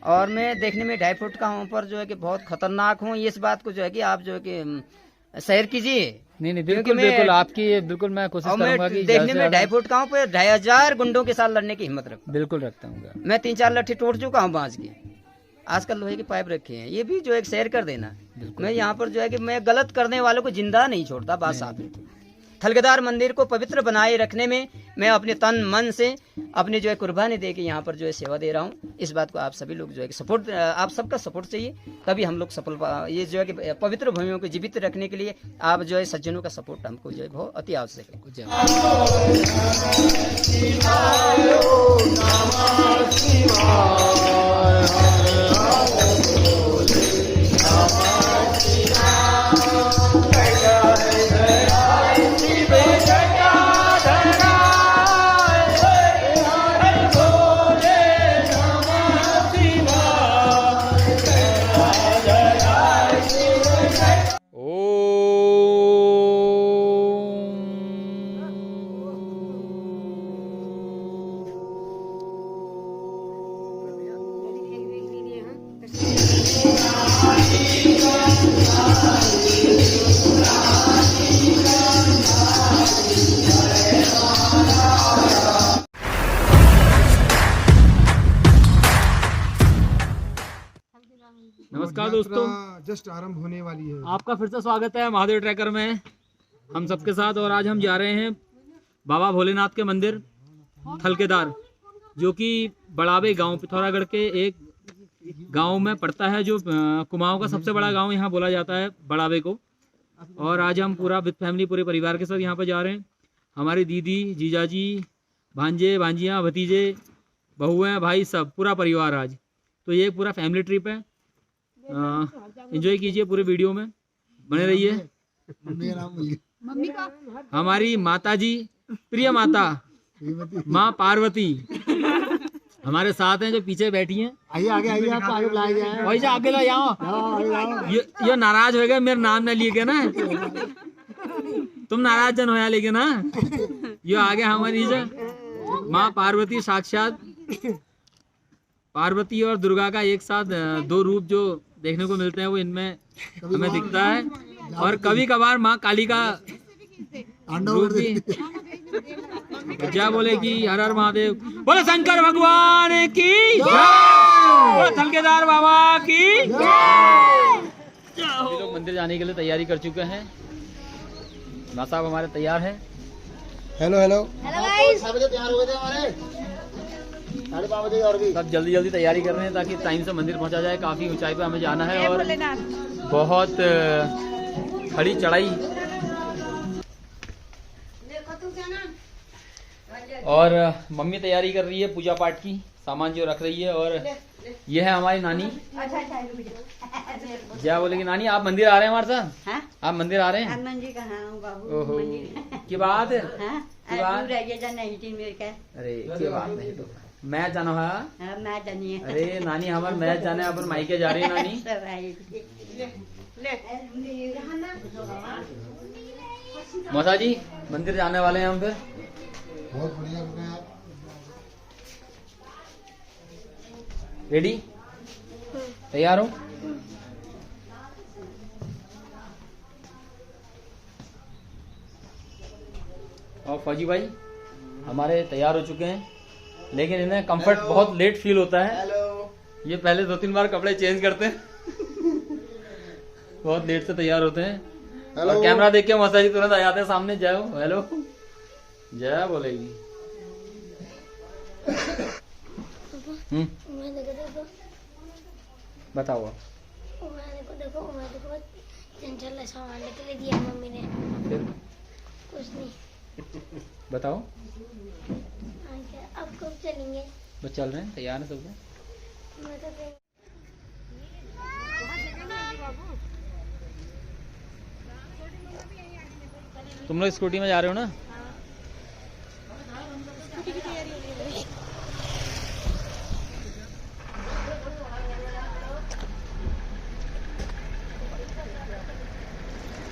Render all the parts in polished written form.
और मैं देखने में 2.5 फुट का हूँ, पर जो है कि बहुत खतरनाक हूँ। इस बात को जो है कि आप जो है कि सैर कीजिए। नहीं बिल्कुल बिल्कुल आपकी बिल्कुल मैं कोशिश करूंगा कि देखने में 2.5 फुट का हूँ, पर 2,500 गुंडों के साथ लड़ने की हिम्मत रखता हूँ। बिल्कुल रखता हूँ मैं 3-4 लट्ठी तोड़ चुका हूँ बांस की। आजकल लोहे के पाइप रखे हैं, ये भी जो एक सैर कर देना। मैं यहाँ पर जो है कि मैं गलत करने वालों को जिंदा नहीं छोड़ता, बात साफ है। थलगदार मंदिर को पवित्र बनाए रखने में मैं अपने तन मन से अपनी जो है कुर्बानी दे के यहाँ पर जो है सेवा दे रहा हूँ। इस बात को आप सभी लोग जो है कि सपोर्ट, आप सबका सपोर्ट चाहिए, तभी हम लोग सफल। ये जो है कि पवित्र भूमियों को जीवित रखने के लिए आप जो है सज्जनों का सपोर्ट हमको जो है बहुत अति आवश्यक नमस्कार दोस्तों, जस्ट आरंभ होने वाली है। आपका फिर से स्वागत है महादेव ट्रैकर में हम सबके साथ। और आज हम जा रहे हैं बाबा भोलेनाथ के मंदिर थलकेदार, जो कि बड़ावे गांव पिथौरागढ़ के एक गांव में पड़ता है, जो कुमाऊं का सबसे बड़ा गांव यहाँ बोला जाता है बड़ावे को। और आज हम पूरा विद फैमिली पूरे परिवार के साथ यहाँ पर जा रहे हैं। हमारी दीदी, जीजाजी, भांजे, भांजियाँ, भतीजे, बहुएँ, भाई, सब पूरा परिवार आज। तो ये पूरा फैमिली ट्रिप है। एंजॉय कीजिए, पूरे वीडियो में बने रहिए। हमारी माता जी, प्रिय माता माँ पार्वती हमारे साथ हैं, जो पीछे बैठी हैं। आइए आगे आइए, आपको आगे बुलाया गया है। वही से आगे ला जाओ। ये नाराज हो गए, मेरा नाम न लिए के ना, तुम नाराज जन होया लेके ना। ये आगे हमारी माँ पार्वती, साक्षात पार्वती और दुर्गा का एक साथ दो रूप जो देखने को मिलते हैं, वो इनमें हमें दिखता है। और कभी कभार माँ काली का रूप भी। क्या बोले कि हर हर महादेव, बोले शंकर भगवान की जय, बोले थलकेदार बाबा की जय। सभी लोग मंदिर जाने के लिए तैयारी कर चुके हैं। माँ साहब हमारे तैयार हैं। हेलो हेलो तैयार हो गए थे हमारे 5:30 बजे। और भी सब जल्दी जल्दी तैयारी कर रहे हैं ताकि टाइम से मंदिर पहुंचा जाए। काफी ऊंचाई पे हमें जाना है और बहुत खड़ी चढ़ाई। और मम्मी तैयारी कर रही है पूजा पाठ की, सामान जो रख रही है। और ये है हमारी नानी। जया बोलेगी नानी आप मंदिर आ रहे हैं हमारे साथ? हाँ? आप मंदिर आ रहे हैं? ओहो की बात है। अरे की बात नहीं, तो मैच जाना है। मैं जानी अरे नानी हमारे मैच जाने, अपन मायके जा रही है नानी। मौसा जी मंदिर जाने वाले हैं हम फिर। बहुत बढ़िया आप रेडी, तैयार हो? और फौजी भाई हमारे तैयार हो चुके हैं, लेकिन इन्हें कंफर्ट बहुत लेट फील होता है। ये पहले 2-3 बार कपड़े चेंज करते हैं। बहुत लेट से तैयार होते हैं। और कैमरा देख के मौसा जी तुरंत आ जाते हैं सामने। जय हो, हेलो, जय बोलेगी। बताओ देखो चंचल सामान लेके ले दिया मम्मी ने। फिर कुछ नहीं। बताओ अब कब चलेंगे? बस चल रहे हैं, तैयार है सब लोग। मैं तो तुम लोग स्कूटी में जा रहे हो ना?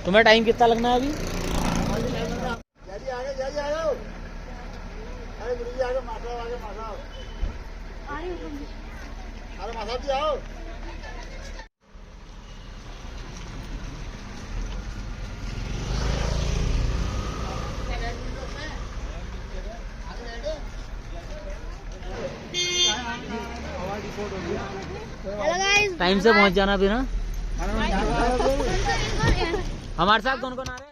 तुम्हें टाइम कितना लगना है अभी? साथी आओ। हेलो गाइस, टाइम से पहुंच जाना फिर। हाँ, हमारे साथ कौन कौन आ रहे हैं?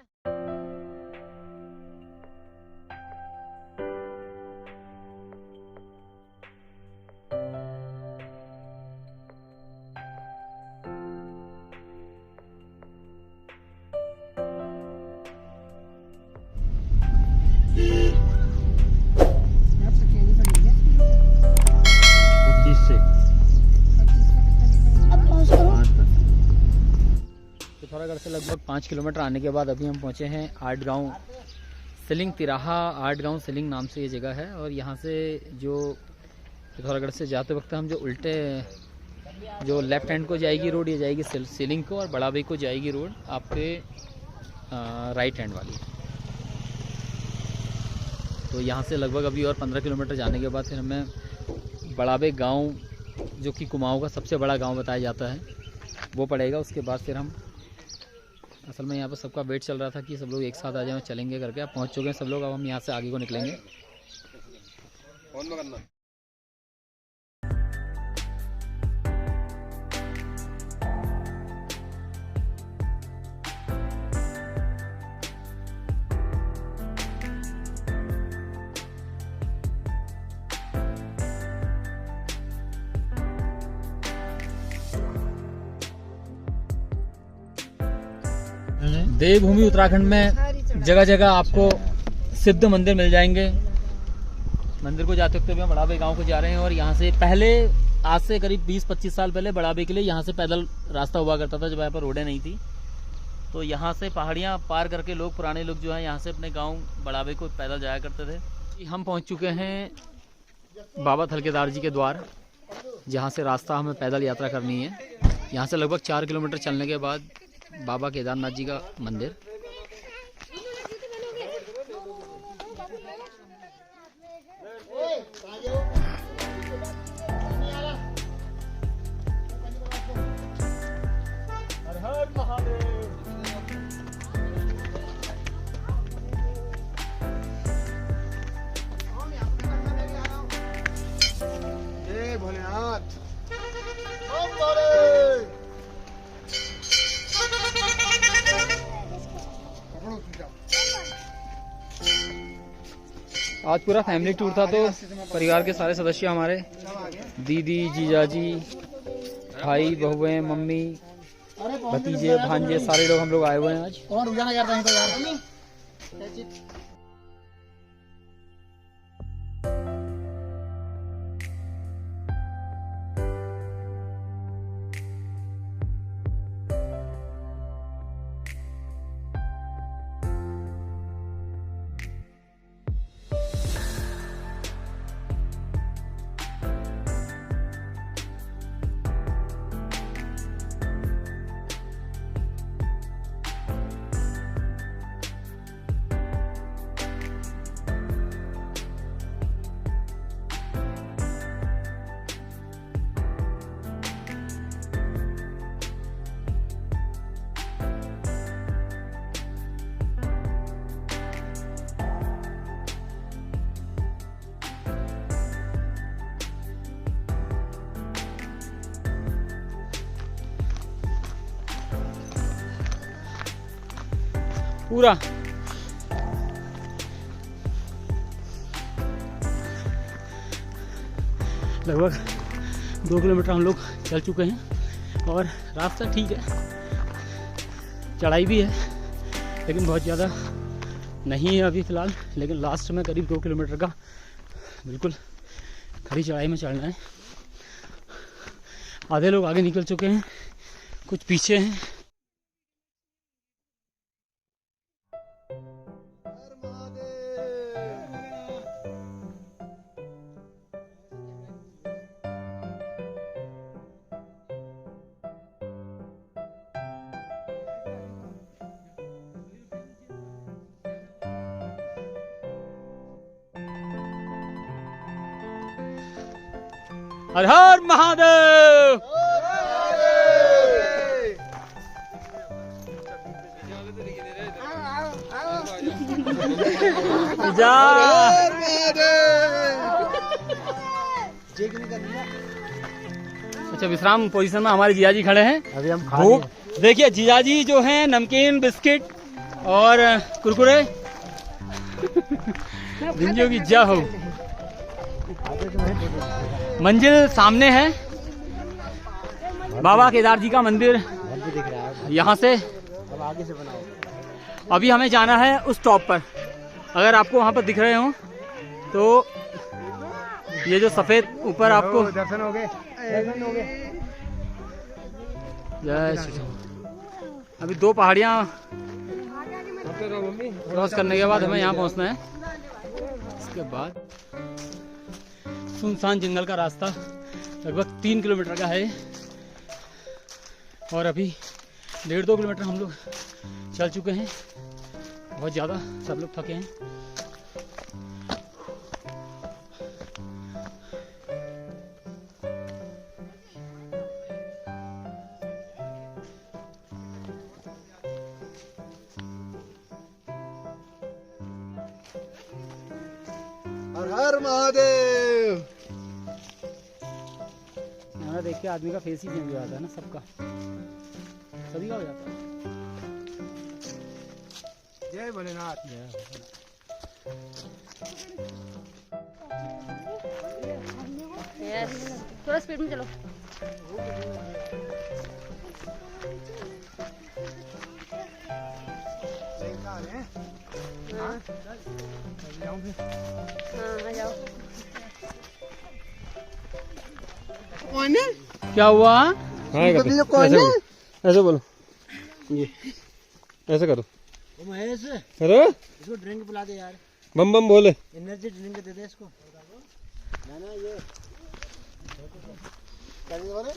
पिथौरागढ़ से लगभग 5 किलोमीटर आने के बाद अभी हम पहुंचे हैं आठ गांव सिलिंग तिराहा। आठ गांव सिलिंग नाम से ये जगह है और यहाँ से जो पिथौरागढ़ से जाते वक्त हम जो उल्टे जो लेफ्ट हैंड को जाएगी रोड, ये जाएगी सिलिंग को, और बड़ा भाई को जाएगी रोड आपके राइट हैंड वाली। तो यहाँ से लगभग अभी और 15 किलोमीटर जाने के बाद फिर हमें बड़ाबे गांव, जो कि कुमाऊं का सबसे बड़ा गांव बताया जाता है, वो पड़ेगा। उसके बाद फिर हम, असल में यहाँ पर सबका वेट चल रहा था कि सब लोग एक साथ आ जाएं, चलेंगे करके। अब पहुँच चुके हैं सब लोग। अब हम यहाँ से आगे को निकलेंगे। देवभूमि उत्तराखंड में जगह जगह आपको सिद्ध मंदिर मिल जाएंगे। मंदिर को जाते वक्त भी हम बड़ाबे गांव को जा रहे हैं और यहाँ से पहले, आज से करीब 20-25 साल पहले बड़ाबे के लिए यहाँ से पैदल रास्ता हुआ करता था, जब यहाँ पर रोडें नहीं थी। तो यहाँ से पहाड़ियाँ पार करके लोग, पुराने लोग जो हैं, यहाँ से अपने गाँव बड़ाबे को पैदल जाया करते थे। हम पहुँच चुके हैं बाबा थलकेदार जी के द्वार, जहाँ से रास्ता हमें पैदल यात्रा करनी है। यहाँ से लगभग 4 किलोमीटर चलने के बाद बाबा केदारनाथ जी का मंदिर। हर हर महादेव। जय भोलेनाथ। आज पूरा फैमिली टूर था, तो परिवार के सारे सदस्य हमारे, दीदी, जीजाजी, भाई, बहुएं, मम्मी, भतीजे, भांजे, सारे लोग हम लोग आए हुए हैं आज। कौन रुक जाना करता है तो यार। पूरा लगभग 2 किलोमीटर हम लोग चल चुके हैं और रास्ता ठीक है, चढ़ाई भी है लेकिन बहुत ज़्यादा नहीं है अभी फ़िलहाल। लेकिन लास्ट में करीब 2 किलोमीटर का बिल्कुल खड़ी चढ़ाई में चढ़ना है। आधे लोग आगे निकल चुके हैं, कुछ पीछे हैं। हर हर महादेव। जा। अच्छा, विश्राम पोजीशन में हमारे जीजा जी खड़े हैं। अभी हम भूख देखिए, जीजा जी जो हैं नमकीन बिस्किट और कुरकुरे जिंजियों की जय हो। मंजिल सामने है, बाबा केदार जी का मंदिर दिख रहा है। यहाँ से अब आगे से बनाओ। अभी हमें जाना है उस टॉप पर। अगर आपको वहाँ पर दिख रहे हो तो ये जो सफेद ऊपर आपको दर्शन हो गए। जय श्री राम। अभी 2 पहाड़ियाँ क्रॉस करने के बाद हमें यहाँ पहुँचना है। इसके बाद सुनसान जंगल का रास्ता लगभग 3 किलोमीटर का है और अभी 1.5-2 किलोमीटर हम लोग चल चुके हैं। बहुत ज़्यादा सब लोग थके हैं। हर हर महादेव। यहाँ देख के आदमी का फेस ही चेंज हो जाता है ना, सबका, सभी का हो जाता है। जय भोलेनाथ। थोड़ा स्पीड में चलो। हाँ, आ जाओ। क्या हुआ? ऐसे बोलो, ये ऐसे करो। महेश, करो, इसको ड्रिंक पिला दे यार। बम बम बोले। एनर्जी ड्रिंक दे दे इसको। ना ये क्या बोले?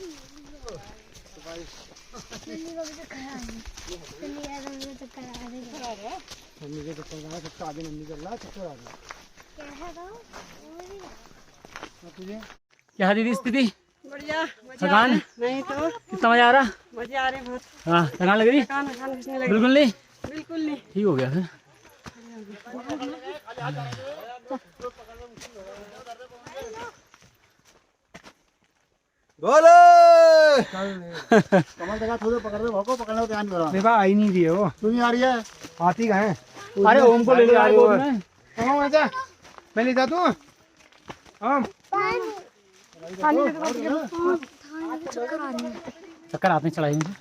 मम्मी के चक्कर में सबका आगे मम्मी चल रहा है, चक्कर आ रहा है। क्या है दीदी स्थिति? बढ़िया। थकान नहीं तो कितना मजा आ रहा? मजे आ रहे बहुत। हाँ, थकान लग रही? थकान किसने लगी? बिल्कुल नहीं, बिल्कुल नहीं। ठीक हो गया फिर। बोले। कमल तक थोड़े पकड़ दो, भौको पकड़ने को ध्यान करो। देखा आई नहीं रही है वो। तू नहीं आ रही है? हाथी का है। अरे ओम को ले ले आए बोल में। मैं ले जाता हूँ। हम चक्कर आते हैं, चढ़ाई मुझे।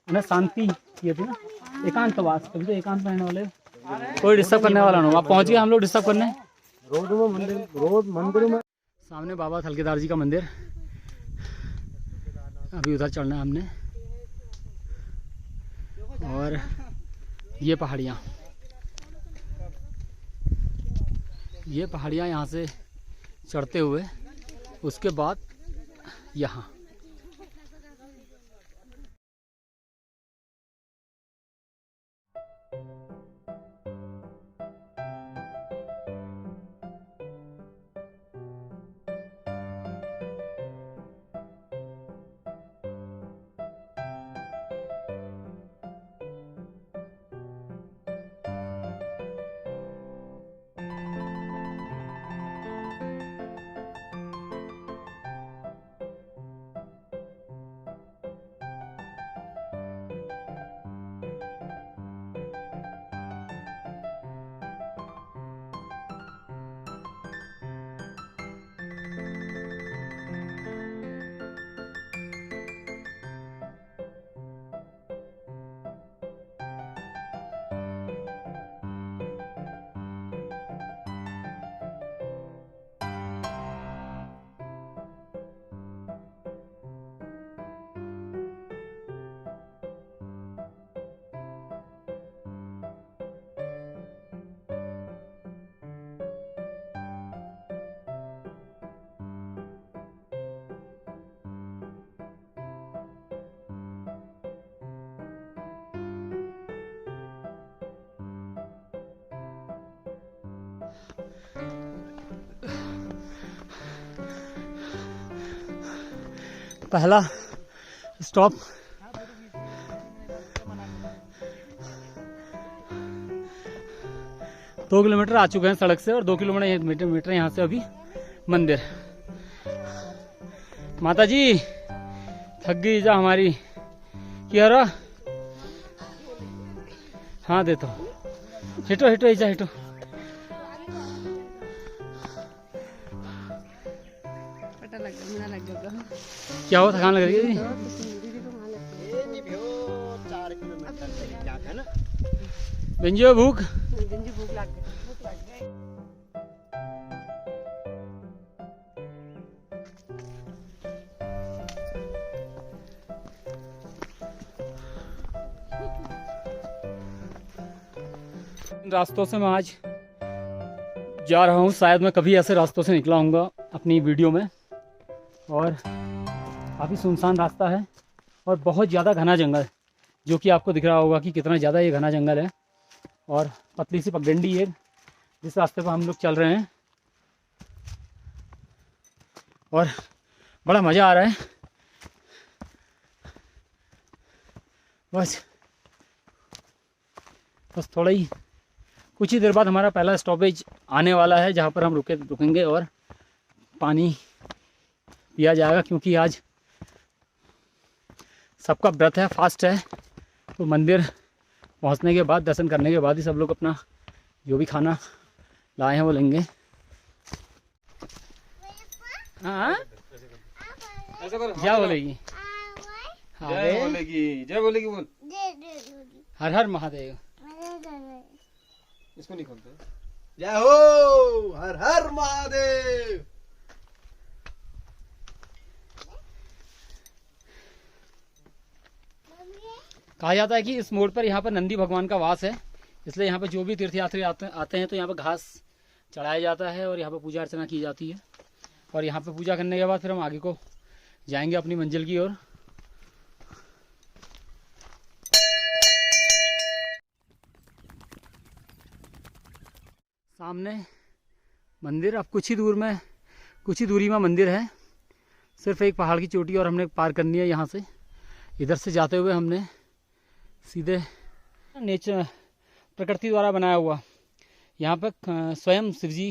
उन्हें शांति ये थी ना, एकांतवास। कभी तो एकांत रहने वाले, कोई डिस्टर्ब करने वाला ना हो। आप पहुंच गए, हम लोग डिस्टर्ब करने। रोड में मंदिर में सामने बाबा थलकेदार जी का मंदिर, अभी उधर चढ़ना है हमने। और ये पहाड़ियाँ यहाँ से चढ़ते हुए उसके बाद यहाँ पहला स्टॉप 2 किलोमीटर आ चुके हैं सड़क से और 2 किलोमीटर यहाँ से अभी मंदिर। माता जी थक गई जा हमारी, क्या रहा? हाँ देता हूँ, हिटो हिटो ऐसा हिटो। पता लग गया, लग गया। क्या हो, थकान लग रही है? ये भी हो 4 किलोमीटर क्या है ना। बेंजियो भूख भूख लग गई। रास्तों से मैं आज जा रहा हूँ, शायद मैं कभी ऐसे रास्तों से निकला हूँगा अपनी वीडियो में। और काफ़ी सुनसान रास्ता है और बहुत ज़्यादा घना जंगल, जो कि आपको दिख रहा होगा कि कितना ज़्यादा ये घना जंगल है। और पतली सी पगडंडी है जिस रास्ते पर हम लोग चल रहे हैं और बड़ा मज़ा आ रहा है। बस थोड़ा ही कुछ ही देर बाद हमारा पहला स्टॉपेज आने वाला है, जहाँ पर हम रुकेंगे और पानी पिया जाएगा, क्योंकि आज सबका व्रत है, फास्ट है। तो मंदिर पहुँचने के बाद, दर्शन करने के बाद ही सब लोग अपना जो भी खाना लाए हैं वो लेंगे। हाँ क्या बोलेगी? जय बोलेगी, जय बोलेगी, बोल। हर हर महादेव। इसको नहीं खोलते। जय हो, हर हर महादेव। कहा जाता है कि इस मोड़ पर यहाँ पर नंदी भगवान का वास है, इसलिए यहाँ पर जो भी तीर्थयात्री आते हैं तो यहाँ पर घास चढ़ाया जाता है और यहाँ पर पूजा अर्चना की जाती है। और यहाँ पर पूजा करने के बाद फिर हम आगे को जाएंगे अपनी मंजिल की ओर। सामने मंदिर, अब कुछ ही दूरी में मंदिर है, सिर्फ एक पहाड़ की चोटी और हमने पार करनी है यहाँ से। इधर से जाते हुए हमने सीधे नेचर, प्रकृति द्वारा बनाया हुआ, यहाँ पर स्वयं शिवजी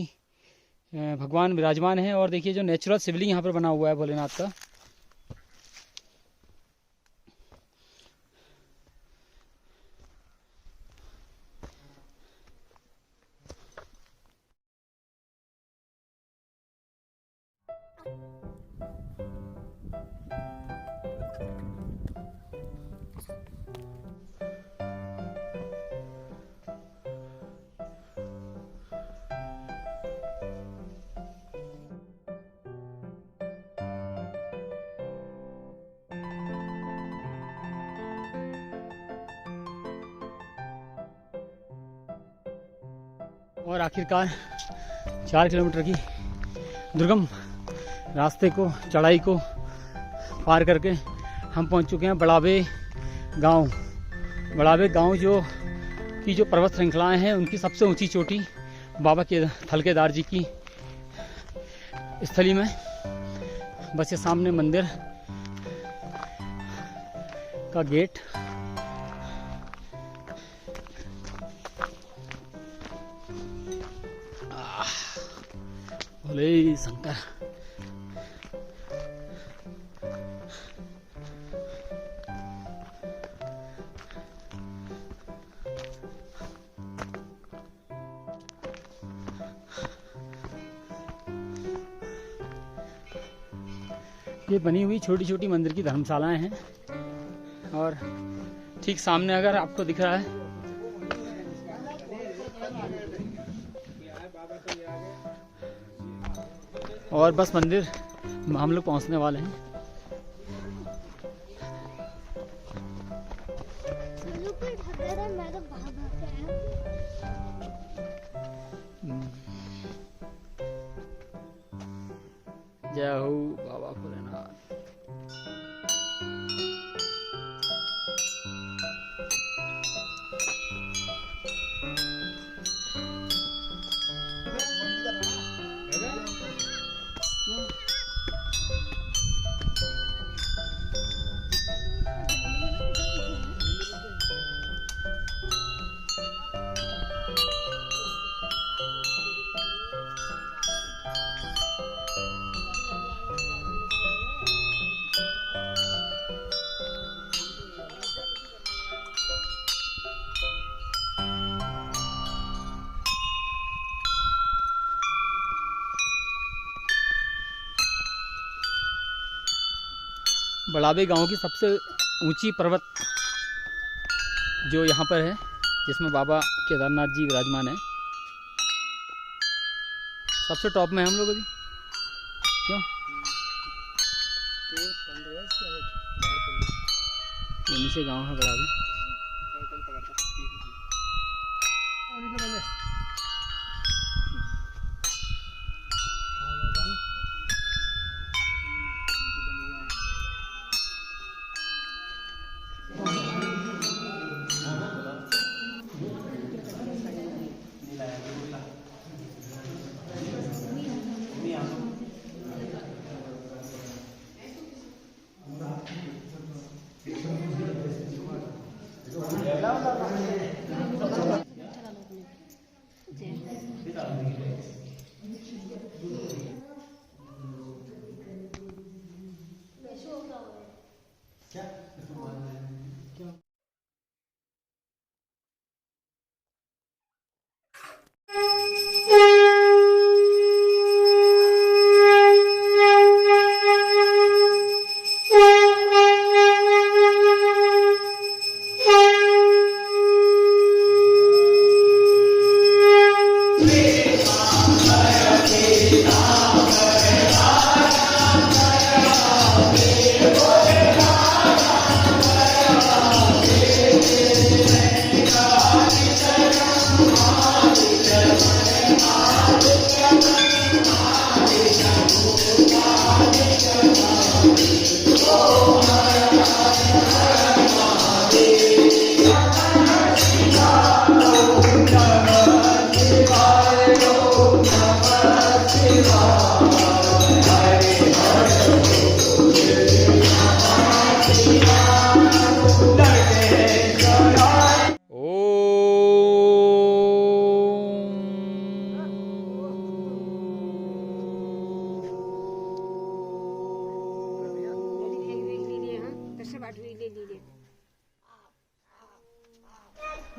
भगवान विराजमान है। और देखिए जो नेचुरल शिवलिंग यहाँ पर बना हुआ है भोलेनाथ का। और आखिरकार 4 किलोमीटर की दुर्गम रास्ते को, चढ़ाई को पार करके हम पहुंच चुके हैं बड़ाबे गांव। बड़ाबे गांव जो पर्वत श्रृंखलाएं हैं, उनकी सबसे ऊंची चोटी बाबा के थलकेदार जी की स्थली में। बस ये सामने मंदिर का गेट। भोले शंकर। ये बनी हुई छोटी छोटी मंदिर की धर्मशालाएं हैं और ठीक सामने अगर आपको दिख रहा है और बस मंदिर हम लोग पहुंचने वाले हैं। जय हो बाबा भोलेनाथ। बड़ाबे गांव की सबसे ऊंची पर्वत जो यहाँ पर है, जिसमें बाबा केदारनाथ जी विराजमान है। सबसे टॉप में हम लोग अभी, क्यों ये नीचे गांव है बड़ाबे।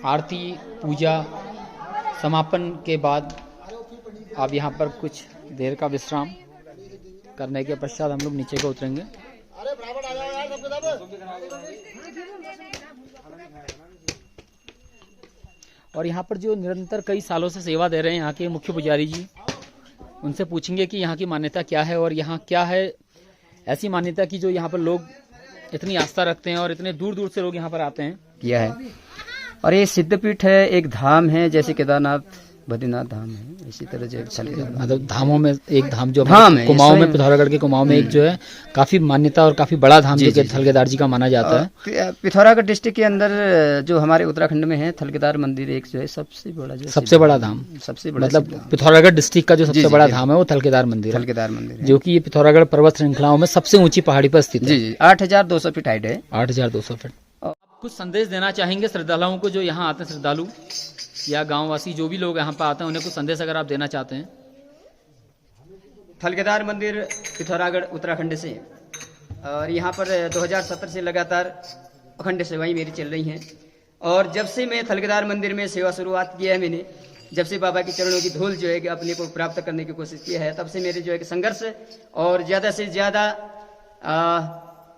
आरती पूजा समापन के बाद अब यहाँ पर कुछ देर का विश्राम करने के पश्चात हम लोग नीचे को उतरेंगे। अरे बराबर आ जाओ यार सबके सब। और यहाँ पर जो निरंतर कई सालों से सेवा दे रहे हैं यहाँ के मुख्य पुजारी जी, उनसे पूछेंगे कि यहाँ की मान्यता क्या है और यहाँ क्या है ऐसी मान्यता की जो यहाँ पर लोग इतनी आस्था रखते हैं और इतने दूर दूर से लोग यहाँ पर आते हैं। किया है। और ये सिद्धपीठ है, एक धाम है, जैसे केदारनाथ बद्रीनाथ धाम है, इसी तरह जो मतलब धामों में एक धाम जो धाम है, कुमाऊं में, पिथौरागढ़ के कुमाऊं में एक जो है काफी मान्यता और काफी बड़ा धाम जो थलकेदार जी का माना जाता है। पिथौरागढ़ डिस्ट्रिक्ट के अंदर जो हमारे उत्तराखंड में है थलकेदार मंदिर एक जो है सबसे बड़ा, जो सबसे बड़ा धाम, सबसे बड़ा मतलब पिथौरागढ़ डिस्ट्रिक्ट का जो सबसे बड़ा धाम है वो थलकेदार मंदिर है। थलकेदार मंदिर जो कि ये पिथौरागढ़ पर्वत श्रृंखलाओं में सबसे ऊंची पहाड़ी पर स्थित है। जी 8,200 फीट हाइट है। 8,200 फीट। कुछ संदेश देना चाहेंगे श्रद्धालुओं को जो यहाँ आते हैं, श्रद्धालु या गांववासी जो भी लोग यहाँ पर आते हैं, उन्हें कुछ संदेश अगर आप देना चाहते हैं। थलकेदार मंदिर पिथौरागढ़ उत्तराखंड से, और यहाँ पर 2017 से लगातार अखंड सेवाएं मेरी चल रही हैं। और जब से मैं थलकेदार मंदिर में सेवा शुरुआत किया है मैंने, जब से बाबा के चरणों की धूल जो है कि अपने को प्राप्त करने की कोशिश की है, तब से मेरे जो है कि संघर्ष और ज़्यादा से ज़्यादा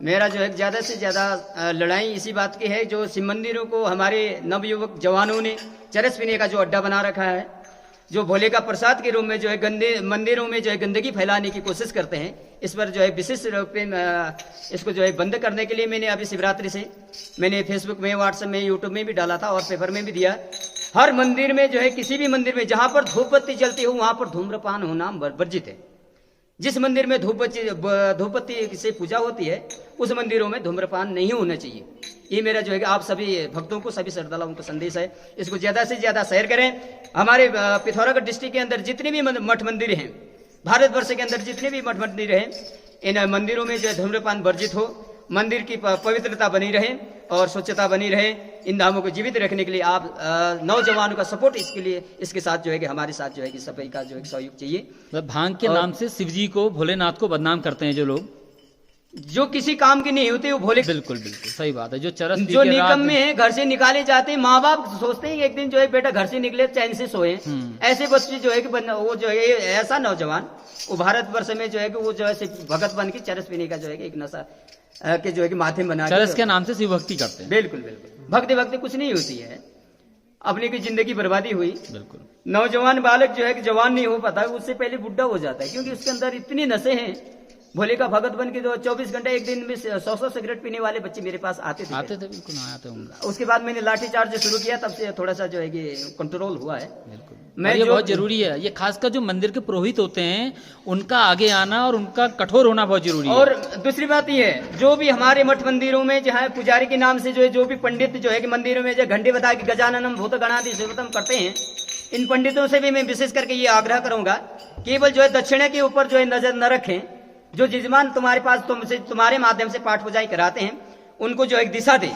मेरा जो है ज़्यादा से ज़्यादा लड़ाई इसी बात की है, जो शिव मंदिरों को हमारे नवयुवक जवानों ने चरस पीने का जो अड्डा बना रखा है, जो भोले का प्रसाद के रूप में जो है गंदे मंदिरों में जो है गंदगी फैलाने की कोशिश करते हैं, इस पर जो है विशिष्ट रूप में इसको जो है बंद करने के लिए मैंने अभी शिवरात्रि से मैंने फेसबुक में, व्हाट्सएप में, यूट्यूब में भी डाला था और पेपर में भी दिया। हर मंदिर में जो है, किसी भी मंदिर में जहाँ पर धूप बत्ती जलती हो वहाँ पर धूम्रपान होना वर्जित है। जिस मंदिर में धूप बत्ती से पूजा होती है उस मंदिरों में धूम्रपान नहीं होना चाहिए। ये मेरा जो है कि आप सभी भक्तों को, सभी श्रद्धालुओं को संदेश है, इसको ज़्यादा से ज़्यादा शेयर करें। हमारे पिथौरागढ़ डिस्ट्रिक्ट के अंदर जितने भी मठ मंदिर हैं, भारतवर्ष के अंदर जितने भी मठ मंदिर हैं, इन मंदिरों में जो है धूम्रपान वर्जित हो, मंदिर की पवित्रता बनी रहे और स्वच्छता बनी रहे। इन धामों को जीवित रखने के लिए आप नौजवानों का सपोर्ट इसके लिए, इसके साथ जो है कि हमारे साथ जो है कि सभी का जो है सहयोग चाहिए। भांग के नाम से शिव जी को, भोलेनाथ को बदनाम करते हैं जो लोग, जो किसी काम की नहीं होती वो भोले, बिल्कुल बिल्कुल सही बात है। जो चरस पी जो के रात- निकम्मे हैं घर से निकाले जाते हैं, माँ बाप सोचते हैं कि एक दिन जो है बेटा घर से निकले चैन से सोए। ऐसे बच्चे जो है कि वो जो है ऐसा नौजवान वो भारतवर्ष में जो है कि वो जो है सिर्फ भगत बन के चरस पीने का जो है कि एक नशा के जो है कि माध्यम बना के चरस के नाम से शिव भक्ति करते हैं। बिल्कुल बिल्कुल, भक्ति भक्ति कुछ नहीं होती है, अपनी की जिंदगी बर्बादी हुई। बिल्कुल नौजवान बालक जो है कि जवान नहीं हो पाता, उससे पहले बुढ़ा हो जाता है, क्योंकि उसके अंदर इतनी नशे हैं। भोले का भगत बन के जो 24 घंटे एक दिन में 100 सिगरेट पीने वाले बच्चे मेरे पास आते थे। बिल्कुल आते होंगे। उसके बाद मैंने लाठी चार्ज शुरू किया, तब से थोड़ा सा जो है कि कंट्रोल हुआ है। बिल्कुल मैं ये जो बहुत जरूरी है, ये खासकर जो मंदिर के पुरोहित होते हैं उनका आगे आना और उनका कठोर होना बहुत जरूरी है। और दूसरी बात ये है, जो भी हमारे मठ मंदिरों में जहाँ पुजारी के नाम से जो है जो भी पंडित जो है कि मंदिरों में जो घंटे बता के गजाननम भूत गणादि सेवतम करते हैं, इन पंडितों से भी मैं विशेष करके ये आग्रह करूंगा, केवल जो है दक्षिणा के ऊपर जो है नजर न रखें। जो यजमान तुम्हारे पास तुमसे तुम्हारे माध्यम से पाठ पूजाई कराते हैं उनको जो एक दिशा दे।